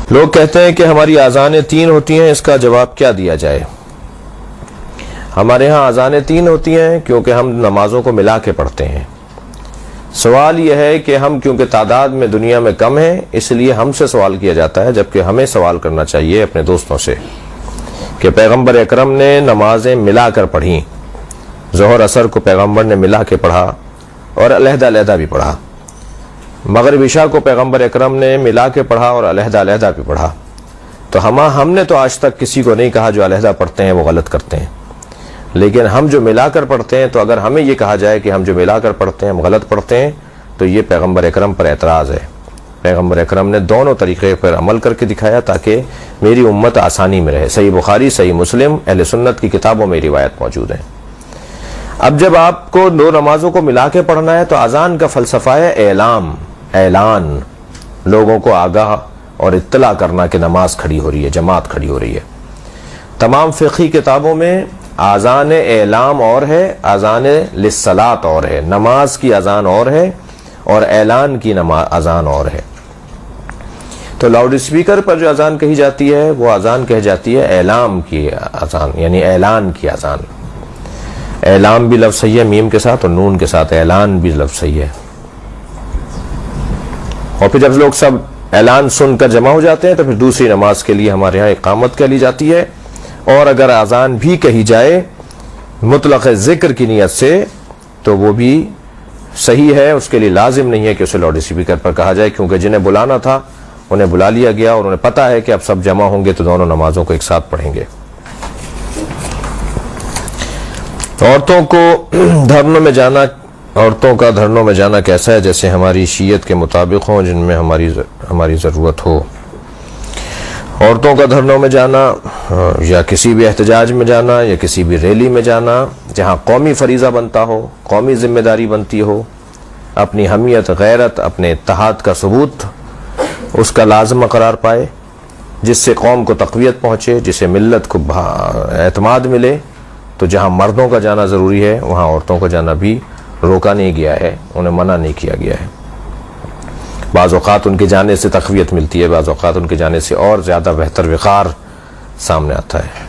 لوگ کہتے ہیں کہ ہماری اذانیں 3 ہوتی ہیں، اس کا جواب کیا دیا جائے؟ ہمارے ہاں اذانیں 3 ہوتی ہیں کیونکہ ہم نمازوں کو ملا کے پڑھتے ہیں۔ سوال یہ ہے کہ ہم کیونکہ تعداد میں دنیا میں کم ہیں، اس لیے ہم سے سوال کیا جاتا ہے، جبکہ ہمیں سوال کرنا چاہیے اپنے دوستوں سے کہ پیغمبر اکرم نے نمازیں ملا کر پڑھیں، ظہر عصر کو پیغمبر نے ملا کے پڑھا اور علیحدہ علیحدہ بھی پڑھا، مغرب عشاء کو پیغمبر اکرم نے ملا کے پڑھا اور علیحدہ علیحدہ بھی پڑھا۔ تو ہم نے تو آج تک کسی کو نہیں کہا جو علیحدہ پڑھتے ہیں وہ غلط کرتے ہیں، لیکن ہم جو ملا کر پڑھتے ہیں، تو اگر ہمیں یہ کہا جائے کہ ہم جو ملا کر پڑھتے ہیں ہم غلط پڑھتے ہیں، تو یہ پیغمبر اکرم پر اعتراض ہے۔ پیغمبر اکرم نے دونوں طریقے پر عمل کر کے دکھایا تاکہ میری امت آسانی میں رہے۔ صحیح بخاری، صحیح مسلم، اہل سنت کی کتابوں میں روایت موجود ہیں۔ اب جب آپ کو 2 نمازوں کو ملا کے پڑھنا ہے تو اذان کا فلسفہ ہے اعلان، لوگوں کو آگاہ اور اطلاع کرنا کہ نماز کھڑی ہو رہی ہے، جماعت کھڑی ہو رہی ہے۔ تمام فقہی کتابوں میں اذان اعلام اور ہے، اذان للصلاۃ اور ہے، نماز کی اذان اور ہے اور اعلان کی اذان اور ہے۔ تو لاؤڈ اسپیکر پر جو اذان کہی جاتی ہے وہ اذان کہی جاتی ہے اعلام کی اذان، یعنی اعلان کی اذان۔ اعلام بھی لفظ صحیح ہے میم کے ساتھ اور نون کے ساتھ، اعلان بھی لفظ صحیح ہے۔ اور پھر جب لوگ سب اعلان سن کر جمع ہو جاتے ہیں تو پھر دوسری نماز کے لیے ہمارے ہاں اقامت کہی جاتی ہے، اور اگر اذان بھی کہی جائے مطلق ذکر کی نیت سے تو وہ بھی صحیح ہے، اس کے لیے لازم نہیں ہے کہ اسے لاؤڈ اسپیکر پر کہا جائے، کیونکہ جنہیں بلانا تھا انہیں بلا لیا گیا اور انہیں پتہ ہے کہ اب سب جمع ہوں گے تو دونوں نمازوں کو ایک ساتھ پڑھیں گے۔ عورتوں کا دھرنوں میں جانا کیسا ہے؟ جیسے ہماری شیعت کے مطابق ہوں، جن میں ہماری ضرورت ہو۔ عورتوں کا دھرنوں میں جانا یا کسی بھی احتجاج میں جانا یا کسی بھی ریلی میں جانا جہاں قومی فریضہ بنتا ہو، قومی ذمہ داری بنتی ہو، اپنی حمیت، غیرت، اپنے اتحاد کا ثبوت اس کا لازمہ قرار پائے، جس سے قوم کو تقویت پہنچے، جسے ملت کو اعتماد ملے، تو جہاں مردوں کا جانا ضروری ہے وہاں عورتوں کا جانا بھی روکا نہیں گیا ہے، انہیں منع نہیں کیا گیا ہے۔ بعض اوقات ان کے جانے سے تقویت ملتی ہے، بعض اوقات ان کے جانے سے اور زیادہ بہتر وقار سامنے آتا ہے۔